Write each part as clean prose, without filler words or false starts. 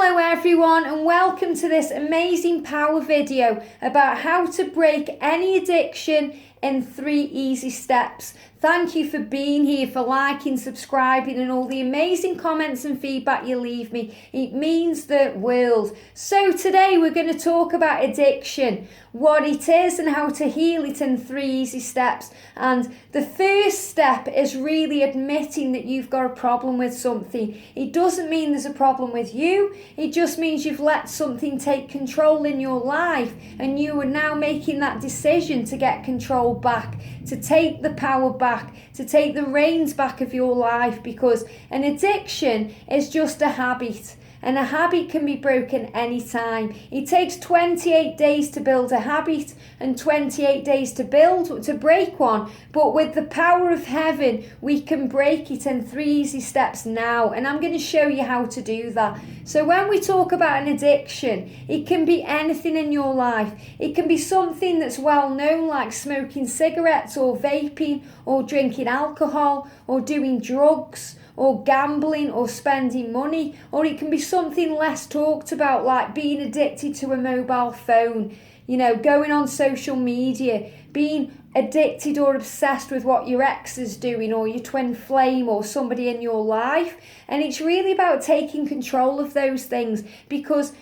Hello everyone, and welcome to this amazing power video about how to break any addiction in 3 easy steps. Thank you for being here, for liking, subscribing, and all the amazing comments and feedback you leave me. It means the world. So today we're going to talk about addiction, what it is and how to heal it in 3 easy steps. And the first step is really admitting that you've got a problem with something. It doesn't mean there's a problem with you. It just means you've let something take control in your life, and you are now making that decision to get control back, to take the power back, to take the reins back of your life, because an addiction is just a habit. And a habit can be broken anytime. It takes 28 days to build a habit and 28 days to break one. But with the power of heaven, we can break it in 3 easy steps now. And I'm going to show you how to do that. So when we talk about an addiction, it can be anything in your life. It can be something that's well known, like smoking cigarettes or vaping or drinking alcohol or doing drugs or gambling or spending money. Or it can be something less talked about, like being addicted to a mobile phone, going on social media, being addicted or obsessed with what your ex is doing, or your twin flame, or somebody in your life. And it's really about taking control of those things, because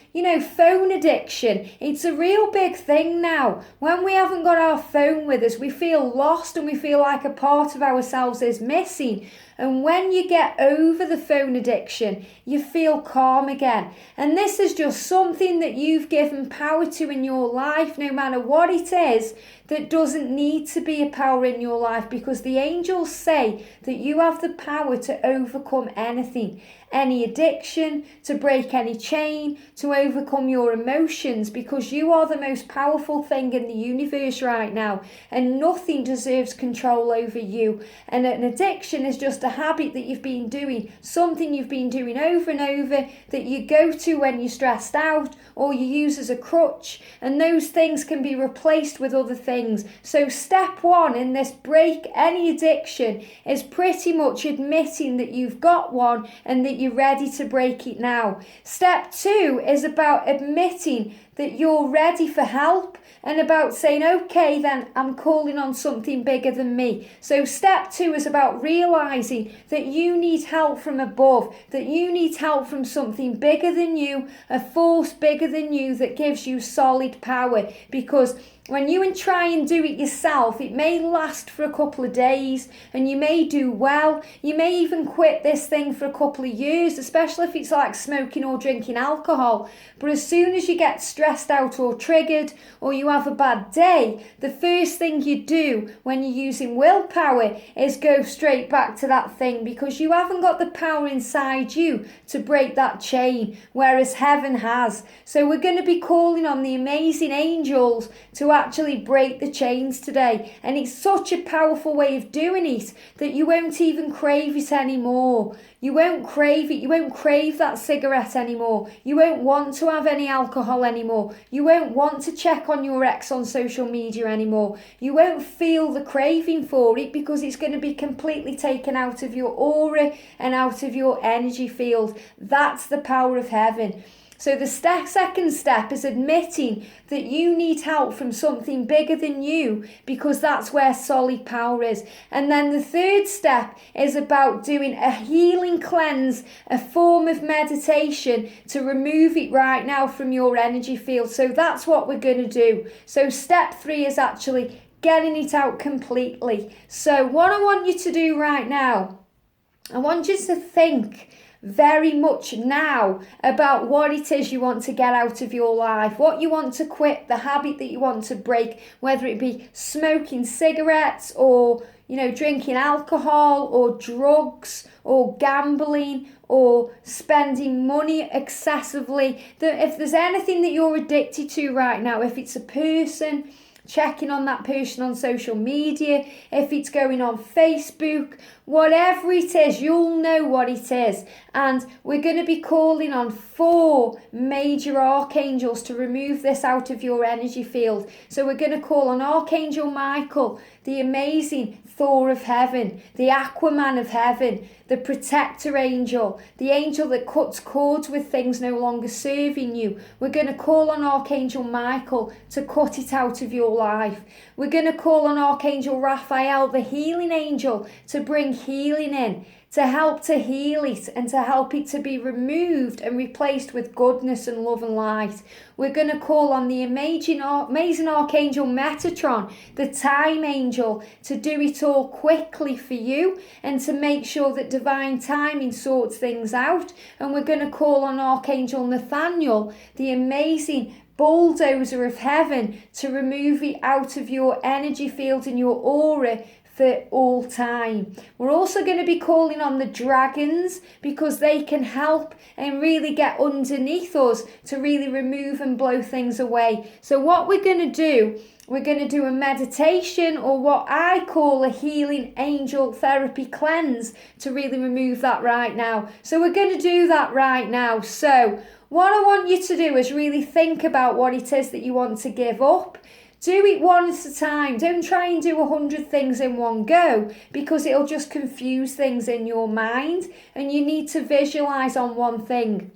phone addiction, it's a real big thing now. When we haven't got our phone with us, we feel lost and we feel like a part of ourselves is missing. And when you get over the phone addiction, you feel calm again. And this is just something that you've given power to in your life, no matter what it is, that doesn't need to be a power in your life, because the angels say that you have the power to overcome anything, any addiction, to break any chain, to overcome your emotions, because you are the most powerful thing in the universe right now, and nothing deserves control over you. And an addiction is just a habit that you've been doing, something you've been doing over and over, that you go to when you're stressed out, or you use as a crutch, and those things can be replaced with other things. So step 1 in this break any addiction is pretty much admitting that you've got one and that you're ready to break it now. Step 2 is about admitting that you're ready for help, and about saying, okay, then I'm calling on something bigger than me. So step 2 is about realizing that you need help from above, that you need help from something bigger than you, a force bigger than you that gives you solid power. Because when you try and do it yourself, it may last for a couple of days and you may do well. You may even quit this thing for a couple of years, especially if it's like smoking or drinking alcohol. But as soon as you get stressed out or triggered, or you have a bad day, the first thing you do when you're using willpower is go straight back to that thing, because you haven't got the power inside you to break that chain, whereas heaven has. So we're going to be calling on the amazing angels to actually break the chains today. And it's such a powerful way of doing it that you won't even crave it anymore. You won't crave it. You won't crave that cigarette anymore. You won't want to have any alcohol anymore. You won't want to check on your ex on social media anymore. You won't feel the craving for it, because it's going to be completely taken out of your aura and out of your energy field. That's the power of heaven. So the second step is admitting that you need help from something bigger than you, because that's where solid power is. And then the third step is about doing a healing cleanse, a form of meditation to remove it right now from your energy field. So that's what we're going to do. So step 3 is actually getting it out completely. So what I want you to do right now, I want you to think very much now about what it is you want to get out of your life, what you want to quit, the habit that you want to break, whether it be smoking cigarettes or drinking alcohol or drugs or gambling or spending money excessively. If there's anything that you're addicted to right now, if it's a person, checking on that person on social media, if it's going on Facebook, whatever it is, you'll know what it is. And we're going to be calling on 4 major archangels to remove this out of your energy field. So we're going to call on Archangel Michael, the amazing Thor of heaven, the Aquaman of heaven, the protector angel, the angel that cuts cords with things no longer serving you. We're going to call on Archangel Michael to cut it out of your life. We're going to call on Archangel Raphael, the healing angel, to bring healing in, to help to heal it and to help it to be removed and replaced with goodness and love and light. We're going to call on the amazing Archangel Metatron, the time angel, to do it all quickly for you and to make sure that divine timing sorts things out. And we're going to call on Archangel Nathaniel, the amazing bulldozer of heaven, to remove it out of your energy field and your aura for all time. We're also going to be calling on the dragons because they can help and really get underneath us to really remove and blow things away. So what we're going to do, we're going to do a meditation, or what I call a healing angel therapy cleanse, to really remove that right now. So we're going to do that right now. So what I want you to do is really think about what it is that you want to give up. Do it one at a time. Don't try and do 100 things in one go, because it'll just confuse things in your mind, and you need to visualize on one thing.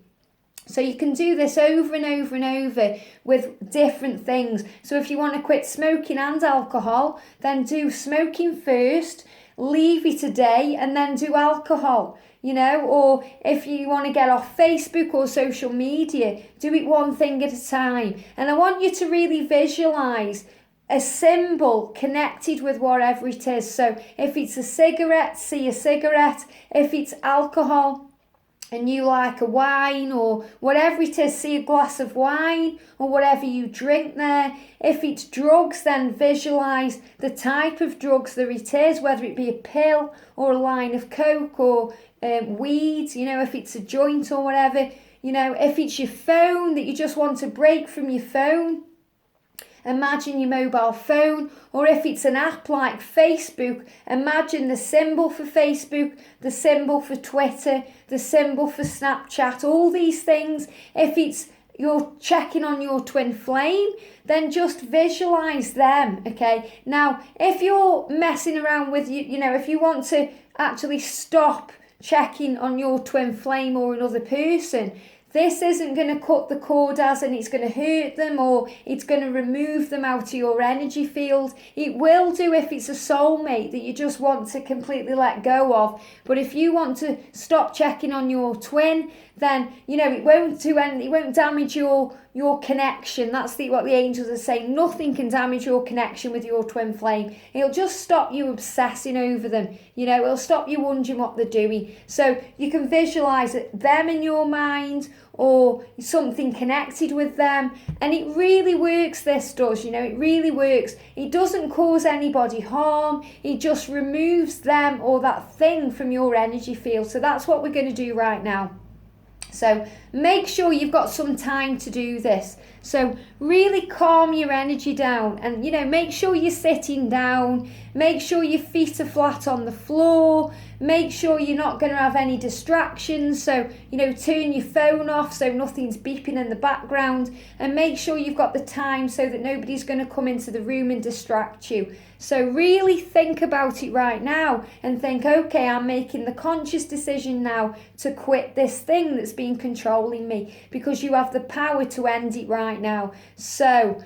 So you can do this over and over and over with different things. So if you want to quit smoking and alcohol, then do smoking first, leave it a day, and then do alcohol. Or if you want to get off Facebook or social media, do it one thing at a time. And I want you to really visualize a symbol connected with whatever it is. So if it's a cigarette, see a cigarette. If it's alcohol and you like a wine or whatever it is, see a glass of wine or whatever you drink there. If it's drugs, then visualize the type of drugs that it is, whether it be a pill or a line of coke or weed, if it's a joint or whatever. If it's your phone that you just want to break from your phone, imagine your mobile phone. Or if it's an app like Facebook, imagine the symbol for Facebook, the symbol for Twitter, the symbol for Snapchat, all these things. If it's you're checking on your twin flame, then just visualize them, okay? Now, if you're messing around with, if you want to actually stop checking on your twin flame or another person, this isn't going to cut the cord and it's going to hurt them, or it's going to remove them out of your energy field. It will do if it's a soulmate that you just want to completely let go of. But if you want to stop checking on your twin, then it won't do anything. It won't damage your connection. That's what the angels are saying. Nothing can damage your connection with your twin flame. It'll just stop you obsessing over them. It'll stop you wondering what they're doing. So you can visualize them in your mind or something connected with them, and it really works. This does, it really works. It doesn't cause anybody harm. It just removes them or that thing from your energy field. So that's what we're going to do right now. So make sure you've got some time to do this. So really calm your energy down, and make sure you're sitting down, make sure your feet are flat on the floor, make sure you're not going to have any distractions. So turn your phone off so nothing's beeping in the background, and make sure you've got the time so that nobody's going to come into the room and distract you. So really think about it right now and think, okay, I'm making the conscious decision now to quit this thing that's been controlling me, because you have the power to end it right now. So,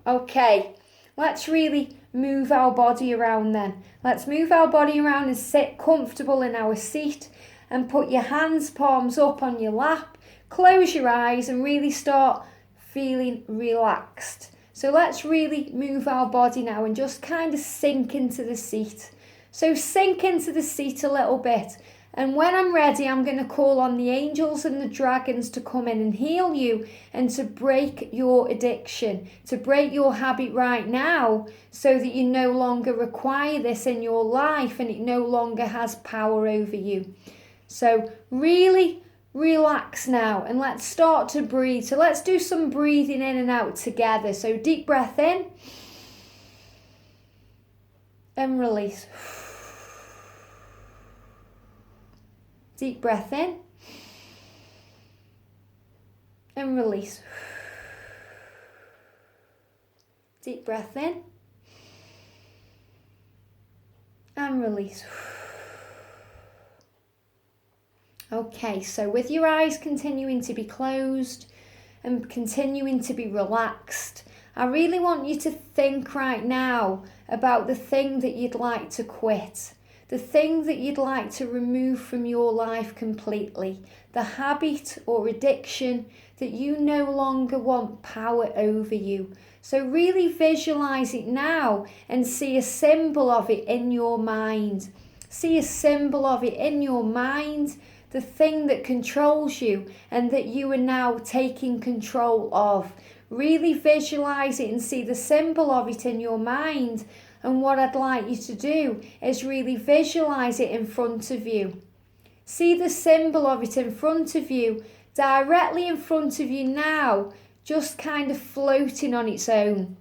okay, let's really move our body around then. Let's move our body around and sit comfortable in our seat, and put your hands, palms up on your lap. Close your eyes and really start feeling relaxed. So let's really move our body now and just kind of sink into the seat. So sink into the seat a little bit. And when I'm ready, I'm going to call on the angels and the dragons to come in and heal you and to break your addiction, to break your habit right now, so that you no longer require this in your life and it no longer has power over you. So really relax now, and let's start to breathe. So let's do some breathing in and out together. So deep breath in and release. Deep breath in and release. Deep breath in and release. Okay, so with your eyes continuing to be closed and continuing to be relaxed, I really want you to think right now about the thing that you'd like to quit, the thing that you'd like to remove from your life completely, the habit or addiction that you no longer want power over you. So really visualize it now and see a symbol of it in your mind. See a symbol of it in your mind, the thing that controls you and that you are now taking control of. Really visualize it and see the symbol of it in your mind. And what I'd like you to do is really visualize it in front of you. See the symbol of it in front of you, directly in front of you now, just kind of floating on its own.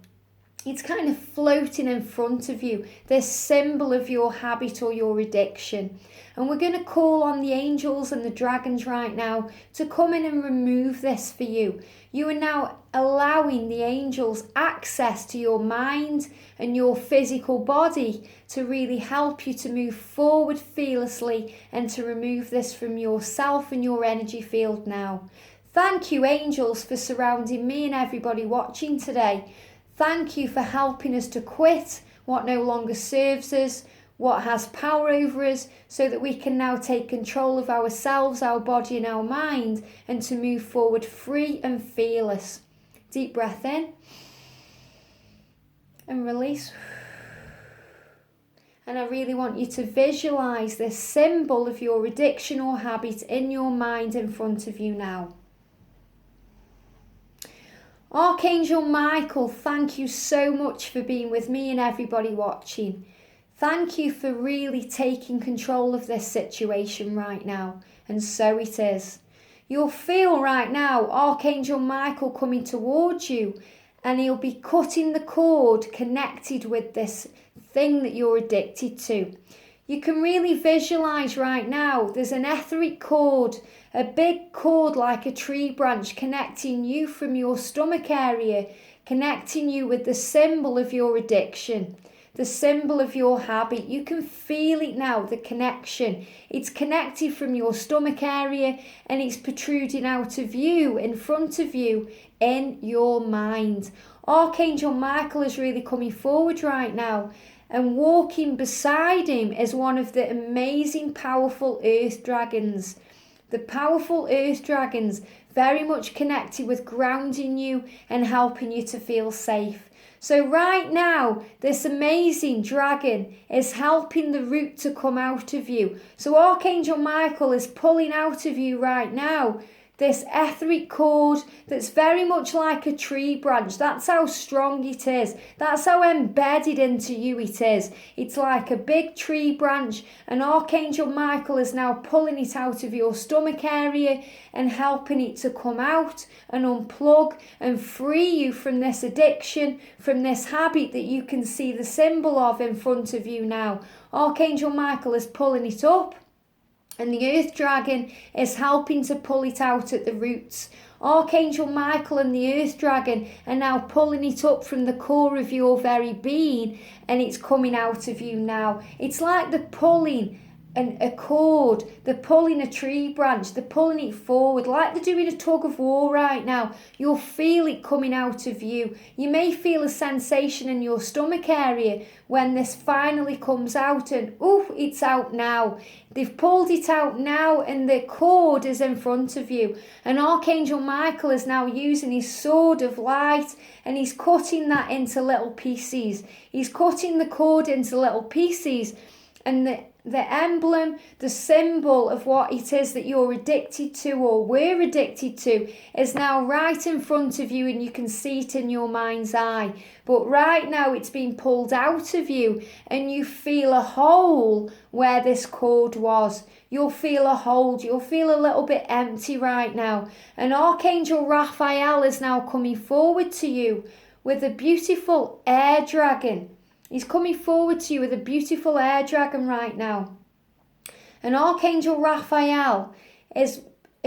It's kind of floating in front of you, this symbol of your habit or your addiction. And we're going to call on the angels and the dragons right now to come in and remove this for you. You are now allowing the angels access to your mind and your physical body to really help you to move forward fearlessly and to remove this from yourself and your energy field now. Thank you, angels, for surrounding me and everybody watching today. Thank you for helping us to quit what no longer serves us, what has power over us, so that we can now take control of ourselves, our body and our mind, and to move forward free and fearless. Deep breath in and release. And I really want you to visualize this symbol of your addiction or habit in your mind in front of you now. Archangel Michael, thank you so much for being with me and everybody watching. Thank you for really taking control of this situation right now. And so it is. You'll feel right now Archangel Michael coming towards you, and he'll be cutting the cord connected with this thing that you're addicted to. You can really visualize right now there's an etheric cord, a big cord like a tree branch connecting you from your stomach area, connecting you with the symbol of your addiction, the symbol of your habit. You can feel it now, the connection. It's connected from your stomach area and it's protruding out of you, in front of you, in your mind. Archangel Michael is really coming forward right now, and walking beside him is one of the amazing, powerful earth dragons. The powerful earth dragons, very much connected with grounding you and helping you to feel safe. So right now, this amazing dragon is helping the root to come out of you. So Archangel Michael is pulling out of you right now this etheric cord that's very much like a tree branch. That's how strong it is. That's how embedded into you it is. It's like a big tree branch, and Archangel Michael is now pulling it out of your stomach area and helping it to come out and unplug and free you from this addiction, from this habit that you can see the symbol of in front of you now. Archangel Michael is pulling it up, and the earth dragon is helping to pull it out at the roots. Archangel Michael and the earth dragon are now pulling it up from the core of your very being, and it's coming out of you now. It's like they're pulling a cord, they're pulling a tree branch, they're pulling it forward, like they're doing a tug of war right now. You'll feel it coming out of you. You may feel a sensation in your stomach area when this finally comes out, and ooh, it's out now. They've pulled it out now, and the cord is in front of you. And Archangel Michael is now using his sword of light, and he's cutting that into little pieces. He's cutting the cord into little pieces, and the emblem, the symbol of what it is that you're addicted to or we're addicted to is now right in front of you, and you can see it in your mind's eye. But right now it's being pulled out of you, and you feel a hole where this cord was. You'll feel a hole. You'll feel a little bit empty right now. And Archangel Raphael is now coming forward to you with a beautiful air dragon. He's coming forward to you with a beautiful air dragon right now. And Archangel Raphael is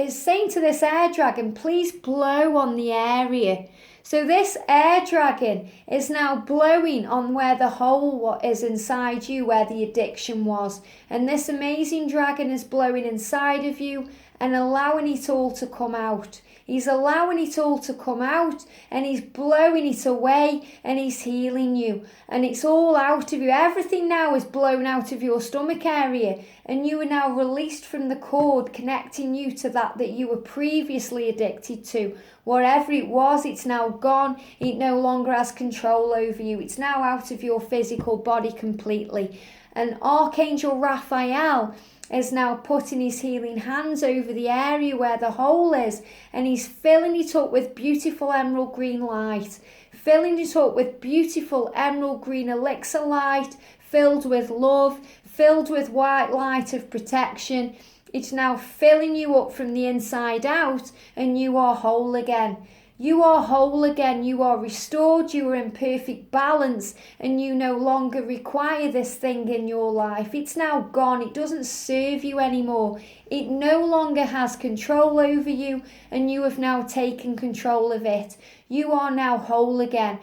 saying to this air dragon, please blow on the area. So this air dragon is now blowing on where the hole is inside you, where the addiction was. And this amazing dragon is blowing inside of you and allowing it all to come out. He's allowing it all to come out, and he's blowing it away, and he's healing you. And it's all out of you. Everything now is blown out of your stomach area, and you are now released from the cord connecting you to that you were previously addicted to. Whatever it was, it's now gone. It no longer has control over you. It's now out of your physical body completely. And Archangel Raphael is now putting his healing hands over the area where the hole is, and he's filling it up with beautiful emerald green light, filling it up with beautiful emerald green elixir light, filled with love, filled with white light of protection. It's now filling you up from the inside out, and you are whole again. You are whole again, you are restored, you are in perfect balance, and you no longer require this thing in your life. It's now gone, it doesn't serve you anymore. It no longer has control over you, and you have now taken control of it. You are now whole again,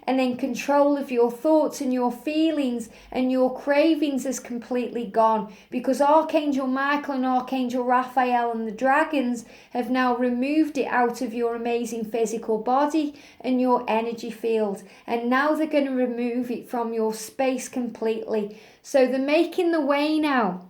and in control of your thoughts and your feelings, and your cravings is completely gone, because Archangel Michael and Archangel Raphael and the dragons have now removed it out of your amazing physical body and your energy field, and now they're going to remove it from your space completely. So they're making the way now.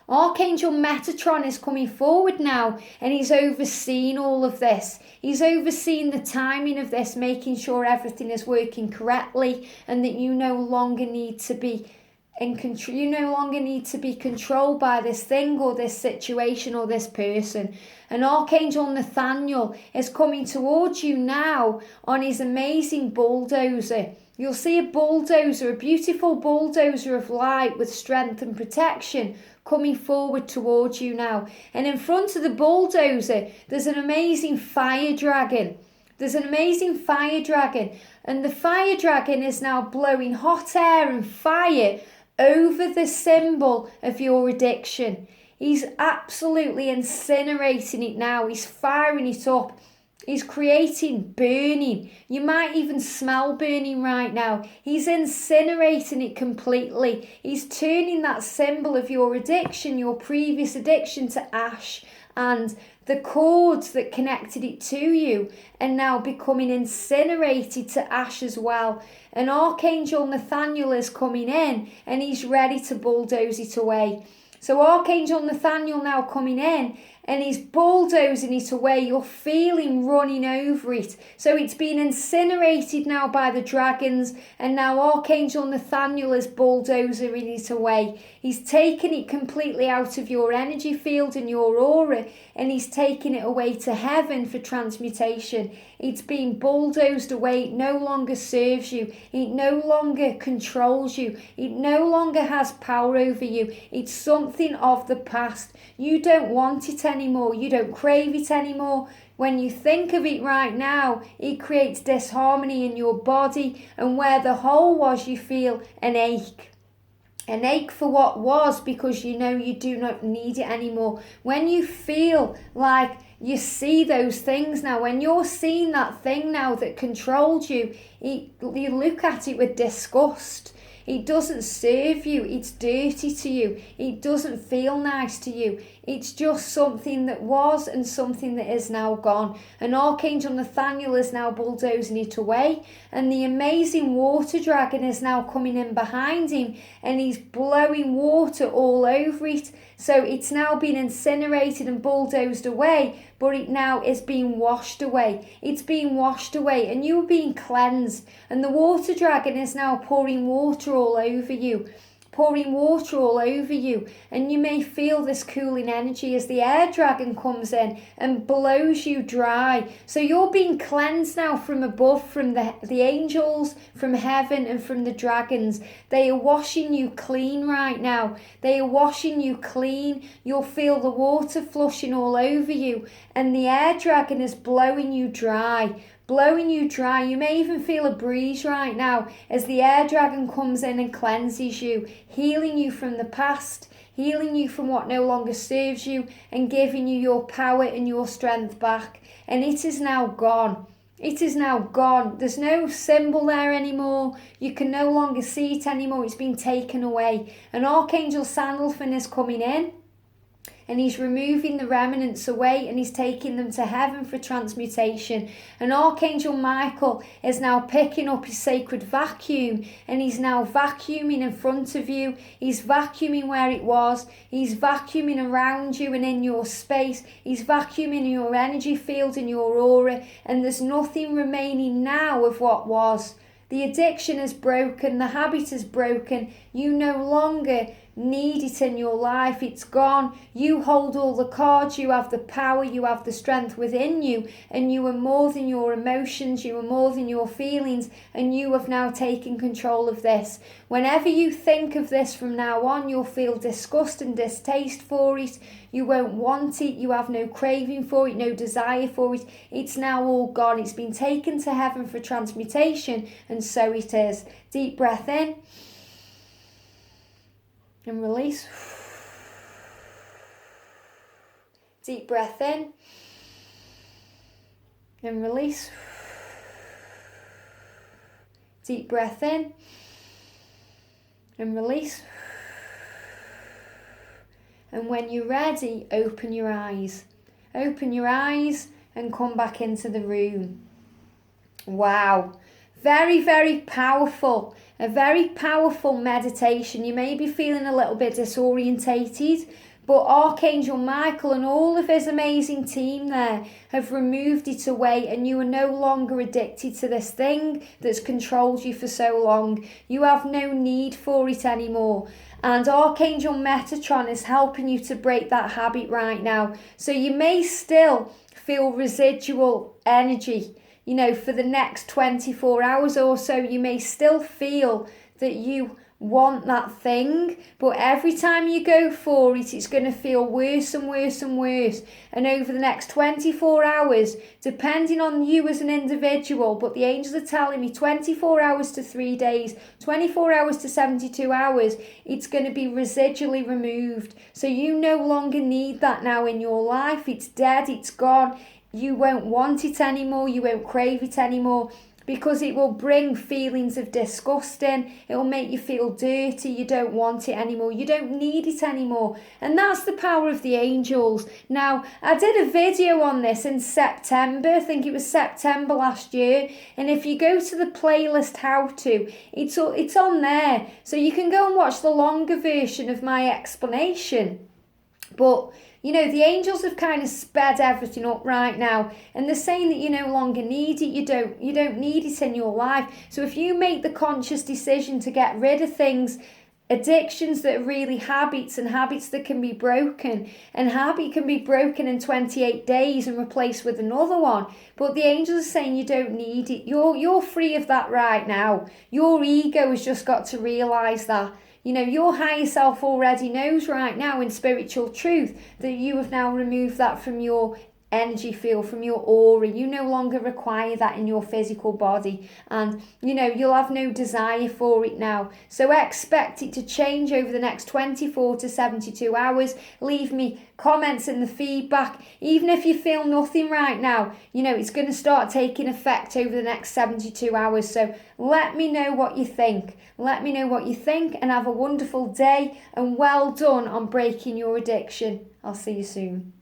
Archangel Metatron is coming forward now, and he's overseeing all of this. He's overseeing the timing of this, making sure everything is working correctly, and that you no longer need to be in control. You no longer need to be controlled by this thing or this situation or this person. And Archangel Nathaniel is coming towards you now on his amazing bulldozer. You'll see a bulldozer, a beautiful bulldozer of light with strength and protection, coming forward towards you now. And in front of the bulldozer, there's an amazing fire dragon. There's an amazing fire dragon. And the fire dragon is now blowing hot air and fire over the symbol of your addiction. He's absolutely incinerating it now. He's firing it up. He's creating burning. You might even smell burning right now. He's incinerating it completely. He's turning that symbol of your addiction, your previous addiction, to ash. And the cords that connected it to you are now becoming incinerated to ash as well. And Archangel Nathaniel is coming in, and he's ready to bulldoze it away. So Archangel Nathaniel now coming in, and he's bulldozing it away. You're feeling running over it. So it's been incinerated now by the dragons, and now Archangel Nathaniel is bulldozing it away. He's taken it completely out of your energy field and your aura, and he's taken it away to heaven for transmutation. It's been bulldozed away. It no longer serves you. It no longer controls you. It no longer has power over you. It's something of the past. You don't want it anymore. You don't crave it anymore. When you think of it right now, it creates disharmony in your body, and where the hole was, you feel an ache. An ache for what was, because you know you do not need it anymore. When you feel like you see those things now, when you're seeing that thing now that controlled you, you look at it with disgust. It doesn't serve you. It's dirty to you. It doesn't feel nice to you. It's just something that was and something that is now gone. And Archangel Nathaniel is now bulldozing it away. And the amazing water dragon is now coming in behind him, and he's blowing water all over it. So it's now been incinerated and bulldozed away, but it now is being washed away. It's being washed away, and you are being cleansed. And the water dragon is now pouring water all over you. Pouring water all over you, and you may feel this cooling energy as the air dragon comes in and blows you dry. So you're being cleansed now from above, from the angels, from heaven, and from the dragons. They are washing you clean right now. They are washing you clean. You'll feel the water flushing all over you, and the air dragon is blowing you dry. Blowing you dry. You may even feel a breeze right now as the air dragon comes in and cleanses you, healing you from the past, healing you from what no longer serves you, and giving you your power and your strength back. And it is now gone. It is now gone. There's no symbol there anymore. You can no longer see it anymore. It's been taken away. And Archangel Sandalphon is coming in, and he's removing the remnants away, and he's taking them to heaven for transmutation. And Archangel Michael is now picking up his sacred vacuum, and he's now vacuuming in front of you. He's vacuuming where it was. He's vacuuming around you and in your space. He's vacuuming in your energy field and your aura, and there's nothing remaining now of what was. The addiction is broken. The habit is broken. You no longer need it in your life. It's gone. You hold all the cards. You have the power. You have the strength within you, and you are more than your emotions. You are more than your feelings, and you have now taken control of this. Whenever you think of this from now on, you'll feel disgust and distaste for it. You won't want it. You have no craving for it, no desire for it. It's now all gone. It's been taken to heaven for transmutation, and so it is. Deep breath in and release. Deep breath in and release. Deep breath in and release. And when you're ready, open your eyes. Open your eyes and come back into the room. Wow. Very, very powerful. A very powerful meditation. You may be feeling a little bit disorientated, but Archangel Michael and all of his amazing team there have removed it away, and you are no longer addicted to this thing that's controlled you for so long. You have no need for it anymore. And Archangel Metatron is helping you to break that habit right now. So you may still feel residual energy. You know, for the next 24 hours or so, you may still feel that you want that thing, but every time you go for it, it's going to feel worse and worse and worse. And over the next 24 hours, depending on you as an individual, but the angels are telling me 24 hours to 3 days, 24 hours to 72 hours, it's going to be residually removed. So you no longer need that now in your life. It's dead, it's gone. You won't want it anymore, you won't crave it anymore, because it will bring feelings of disgusting. It will make you feel dirty. You don't want it anymore. You don't need it anymore. And that's the power of the angels. Now, I did a video on this in September. I think it was September last year. And if you go to the playlist How To, it's on there. So you can go and watch the longer version of my explanation. But you know, the angels have kind of sped everything up right now, and they're saying that you no longer need it. You don't need it in your life. So if you make the conscious decision to get rid of things, addictions that are really habits, and habits that can be broken, and habit can be broken in 28 days and replaced with another one. But the angels are saying you don't need it. You're free of that right now. Your ego has just got to realise that. You know, your higher self already knows right now in spiritual truth that you have now removed that from your energy field, from your aura. You no longer require that in your physical body, and you know, you'll have no desire for it now. So expect it to change over the next 24 to 72 hours. Leave me comments in the feedback. Even if you feel nothing right now, you know, it's going to start taking effect over the next 72 hours. So let me know what you think. Let me know what you think, and have a wonderful day, and well done on breaking your addiction. I'll see you soon.